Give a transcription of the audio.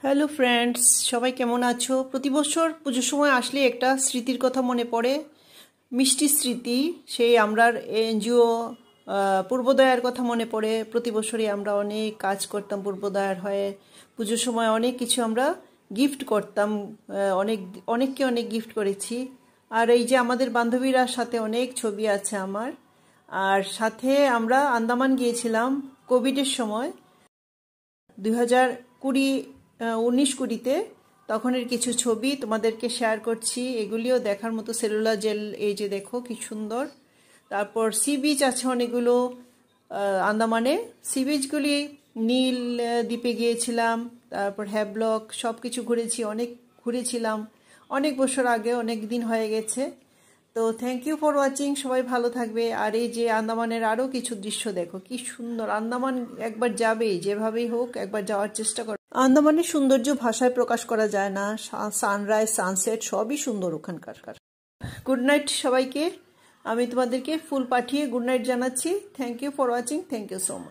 Hello friends, সবাই কেমন আছো? প্রতি বছর পুজোর সময় আসলে একটা স্মৃতির কথা মনে পড়ে, মিষ্টি স্মৃতি। সেই আমরার এনজিও পূর্বোদয়ের কথা মনে পড়ে। প্রতি বছরই আমরা অনেক কাজ করতাম পূর্বোদয়ের হয়ে। পুজোর সময় অনেক কিছু আমরা গিফট করতাম, অনেককে অনেক গিফট করেছি। আর এই যে আমাদের বান্ধবীরা সাথে অনেক ছবি আছে আমার। আর সাথে আমরা আন্দামান গিয়েছিলাম কোভিডের সময়, 2020 19-20-তে। তখনের কিছু ছবি তোমাদেরকে শেয়ার করছি, এগুলিও দেখার মতো। সেলুলার জেল, এই যে দেখো কি সুন্দর। তারপর সি বিচ আছে অনেকগুলো আন্দামানে। সি বিচগুলি নীল দ্বীপে গিয়েছিলাম, তারপর হ্যাভলক, সব কিছু ঘুরেছি, অনেক ঘুরেছিলাম অনেক বছর আগে, অনেক দিন হয়ে গেছে। তো থ্যাংক ইউ ফর ওয়াচিং, সবাই ভালো থাকবে। আর এই যে আন্দামানের আরও কিছু দৃশ্য দেখো কি সুন্দর। আন্দামান একবার যাবেই, যেভাবেই হোক একবার যাওয়ার চেষ্টা করো। আন্দামানের সৌন্দর্য ভাষায় প্রকাশ করা যায় না। সানরাইজ, সানসেট সবই সুন্দর ওখানকার। গুড নাইট সবাইকে। আমি তোমাদেরকে ফুল পাঠিয়ে গুড নাইট জানাচ্ছি। Thank you for watching, thank you so much.